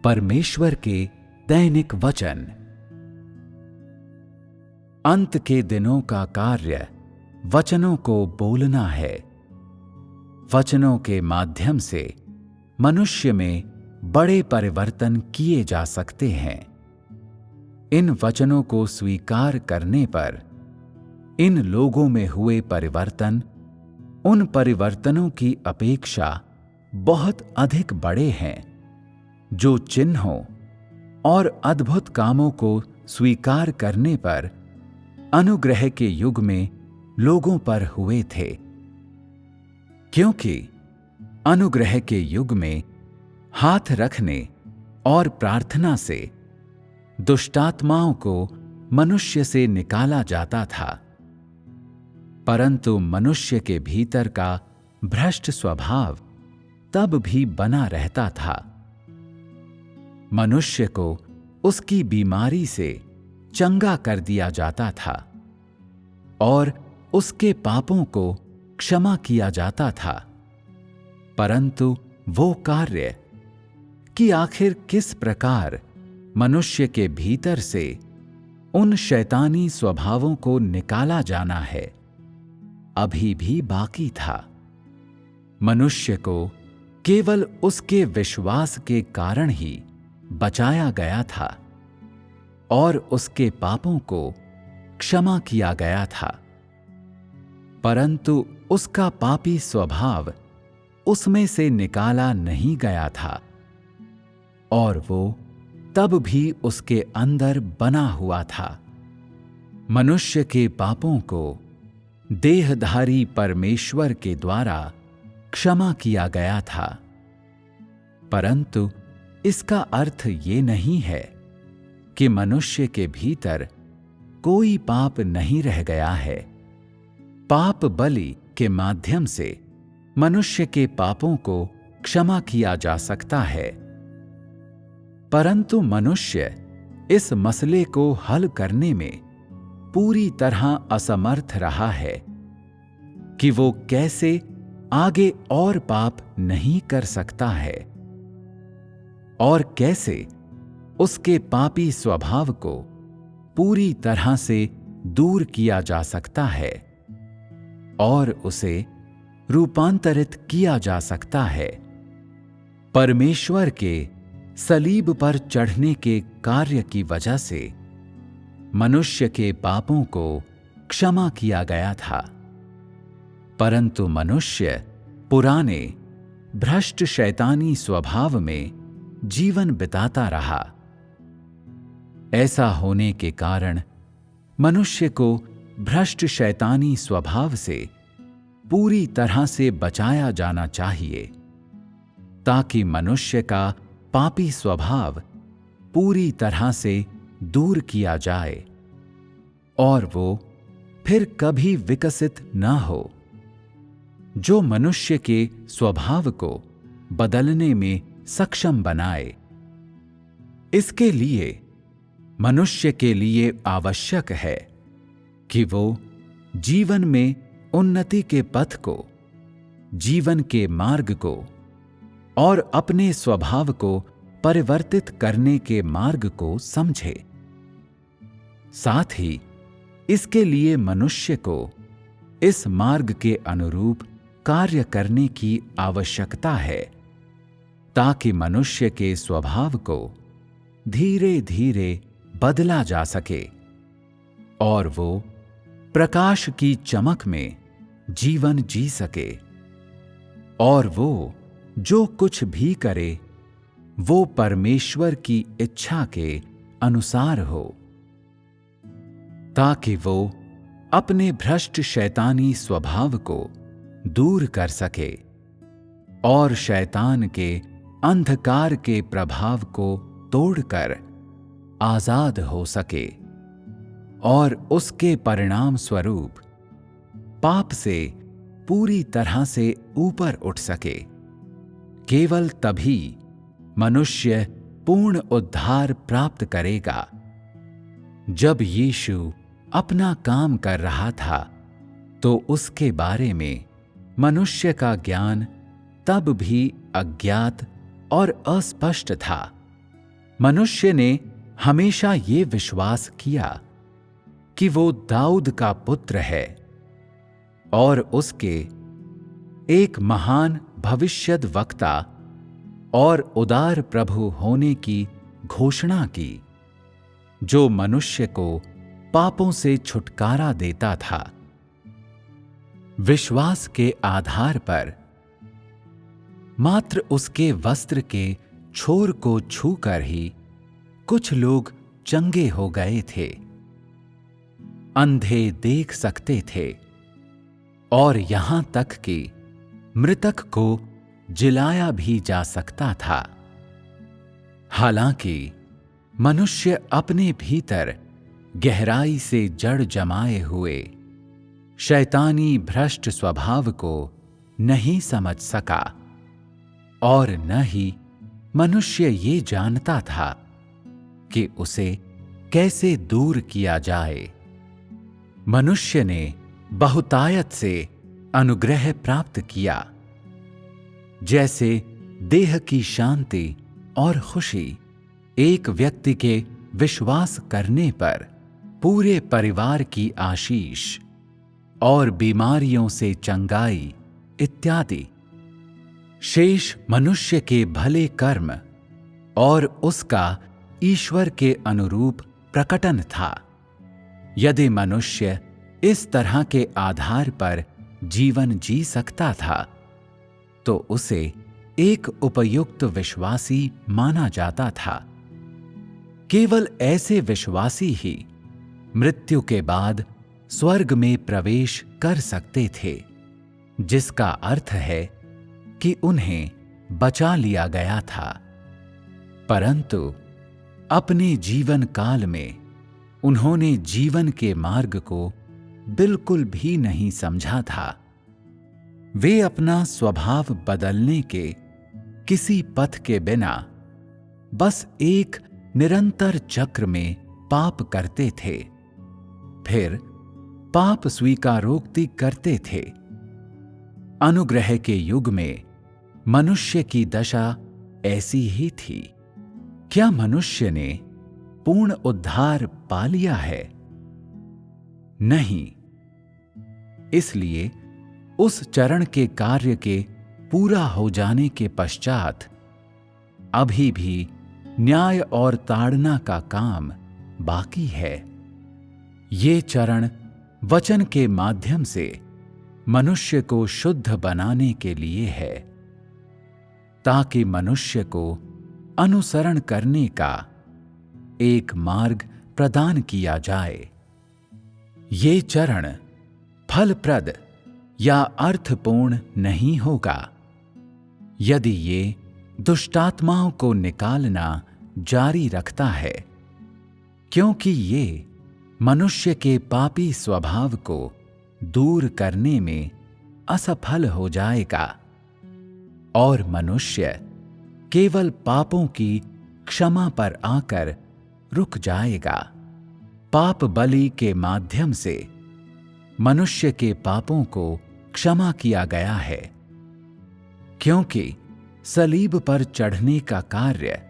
परमेश्वर के दैनिक वचन। अंत के दिनों का कार्य वचनों को बोलना है। वचनों के माध्यम से मनुष्य में बड़े परिवर्तन किए जा सकते हैं। इन वचनों को स्वीकार करने पर इन लोगों में हुए परिवर्तन उन परिवर्तनों की अपेक्षा बहुत अधिक बड़े हैं जो चिन्हों और अद्भुत कामों को स्वीकार करने पर अनुग्रह के युग में लोगों पर हुए थे। क्योंकि अनुग्रह के युग में हाथ रखने और प्रार्थना से दुष्टात्माओं को मनुष्य से निकाला जाता था, परंतु मनुष्य के भीतर का भ्रष्ट स्वभाव तब भी बना रहता था। मनुष्य को उसकी बीमारी से चंगा कर दिया जाता था और उसके पापों को क्षमा किया जाता था, परंतु वो कार्य कि आखिर किस प्रकार मनुष्य के भीतर से उन शैतानी स्वभावों को निकाला जाना है, अभी भी बाकी था। मनुष्य को केवल उसके विश्वास के कारण ही बचाया गया था और उसके पापों को क्षमा किया गया था, परंतु उसका पापी स्वभाव उसमें से निकाला नहीं गया था और वो तब भी उसके अंदर बना हुआ था। मनुष्य के पापों को देहधारी परमेश्वर के द्वारा क्षमा किया गया था, परंतु इसका अर्थ ये नहीं है कि मनुष्य के भीतर कोई पाप नहीं रह गया है। पाप बलि के माध्यम से मनुष्य के पापों को क्षमा किया जा सकता है, परंतु मनुष्य इस मसले को हल करने में पूरी तरह असमर्थ रहा है कि वो कैसे आगे और पाप नहीं कर सकता है और कैसे उसके पापी स्वभाव को पूरी तरह से दूर किया जा सकता है और उसे रूपांतरित किया जा सकता है। परमेश्वर के सलीब पर चढ़ने के कार्य की वजह से मनुष्य के पापों को क्षमा किया गया था, परंतु मनुष्य पुराने भ्रष्ट शैतानी स्वभाव में जीवन बिताता रहा। ऐसा होने के कारण मनुष्य को भ्रष्ट शैतानी स्वभाव से पूरी तरह से बचाया जाना चाहिए, ताकि मनुष्य का पापी स्वभाव पूरी तरह से दूर किया जाए और वो फिर कभी विकसित न हो, जो मनुष्य के स्वभाव को बदलने में सक्षम बनाए। इसके लिए मनुष्य के लिए आवश्यक है कि वो जीवन में उन्नति के पथ को, जीवन के मार्ग को और अपने स्वभाव को परिवर्तित करने के मार्ग को समझे। साथ ही इसके लिए मनुष्य को इस मार्ग के अनुरूप कार्य करने की आवश्यकता है, ताकि मनुष्य के स्वभाव को धीरे धीरे बदला जा सके और वो प्रकाश की चमक में जीवन जी सके और वो जो कुछ भी करे वो परमेश्वर की इच्छा के अनुसार हो, ताकि वो अपने भ्रष्ट शैतानी स्वभाव को दूर कर सके और शैतान के अंधकार के प्रभाव को तोड़कर आजाद हो सके और उसके परिणाम स्वरूप पाप से पूरी तरह से ऊपर उठ सके। केवल तभी मनुष्य पूर्ण उद्धार प्राप्त करेगा। जब यीशु अपना काम कर रहा था तो उसके बारे में मनुष्य का ज्ञान तब भी अज्ञात और अस्पष्ट था, मनुष्य ने हमेशा ये विश्वास किया कि वो दाऊद का पुत्र है और उसके एक महान भविष्यद्वक्ता और उदार प्रभु होने की घोषणा की, जो मनुष्य को पापों से छुटकारा देता था। विश्वास के आधार पर मात्र उसके वस्त्र के छोर को छूकर ही कुछ लोग चंगे हो गए थे, अंधे देख सकते थे और यहां तक कि मृतक को जिलाया भी जा सकता था। हालांकि मनुष्य अपने भीतर गहराई से जड़ जमाए हुए शैतानी भ्रष्ट स्वभाव को नहीं समझ सका और न ही मनुष्य ये जानता था कि उसे कैसे दूर किया जाए। मनुष्य ने बहुतायत से अनुग्रह प्राप्त किया, जैसे देह की शांति और खुशी एक व्यक्ति के विश्वास करने पर पूरे परिवार की आशीष और बीमारियों से चंगाई इत्यादि शेष मनुष्य के भले कर्म और उसका ईश्वर के अनुरूप प्रकटन था। यदि मनुष्य इस तरह के आधार पर जीवन जी सकता था तो उसे एक उपयुक्त विश्वासी माना जाता था। केवल ऐसे विश्वासी ही मृत्यु के बाद स्वर्ग में प्रवेश कर सकते थे, जिसका अर्थ है कि उन्हें बचा लिया गया था, परंतु अपने जीवन काल में उन्होंने जीवन के मार्ग को बिल्कुल भी नहीं समझा था। वे अपना स्वभाव बदलने के किसी पथ के बिना बस एक निरंतर चक्र में पाप करते थे, फिर पाप स्वीकारोक्ति करते थे। अनुग्रह के युग में मनुष्य की दशा ऐसी ही थी। क्या मनुष्य ने पूर्ण उद्धार पा लिया है? नहीं। इसलिए उस चरण के कार्य के पूरा हो जाने के पश्चात अभी भी न्याय और ताड़ना का काम बाकी है। ये चरण वचन के माध्यम से मनुष्य को शुद्ध बनाने के लिए है, ताकि मनुष्य को अनुसरण करने का एक मार्ग प्रदान किया जाए। ये चरण फलप्रद या अर्थपूर्ण नहीं होगा यदि ये दुष्टात्माओं को निकालना जारी रखता है, क्योंकि ये मनुष्य के पापी स्वभाव को दूर करने में असफल हो जाएगा और मनुष्य केवल पापों की क्षमा पर आकर रुक जाएगा। पाप बलि के माध्यम से मनुष्य के पापों को क्षमा किया गया है, क्योंकि सलीब पर चढ़ने का कार्य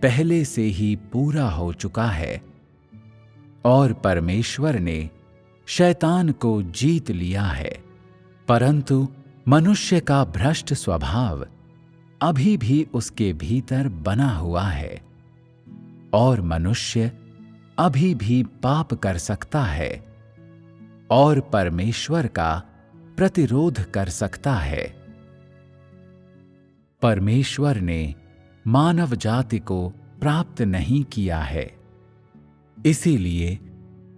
पहले से ही पूरा हो चुका है और परमेश्वर ने शैतान को जीत लिया है। परंतु मनुष्य का भ्रष्ट स्वभाव अभी भी उसके भीतर बना हुआ है और मनुष्य अभी भी पाप कर सकता है और परमेश्वर का प्रतिरोध कर सकता है। परमेश्वर ने मानव जाति को प्राप्त नहीं किया है, इसीलिए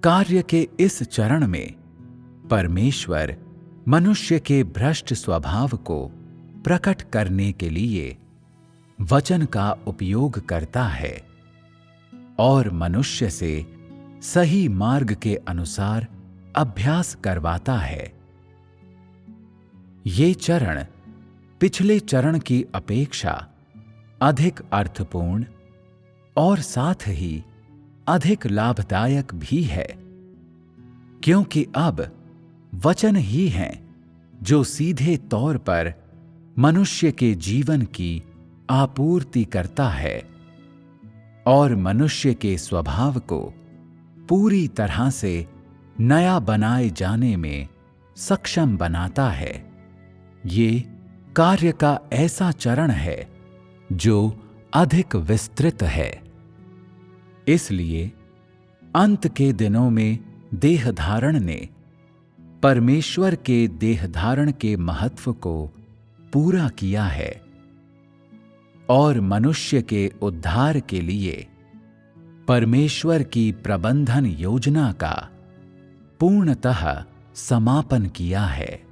कार्य के इस चरण में परमेश्वर मनुष्य के भ्रष्ट स्वभाव को प्रकट करने के लिए वचन का उपयोग करता है और मनुष्य से सही मार्ग के अनुसार अभ्यास करवाता है। ये चरण पिछले चरण की अपेक्षा अधिक अर्थपूर्ण और साथ ही अधिक लाभदायक भी है, क्योंकि अब वचन ही हैं जो सीधे तौर पर मनुष्य के जीवन की आपूर्ति करता है। और मनुष्य के स्वभाव को पूरी तरह से नया बनाए जाने में सक्षम बनाता है। ये कार्य का ऐसा चरण है जो अधिक विस्तृत है। इसलिए अंत के दिनों में देहधारण ने परमेश्वर के देहधारण के महत्व को पूरा किया है और मनुष्य के उद्धार के लिए परमेश्वर की प्रबंधन योजना का पूर्णतः समापन किया है।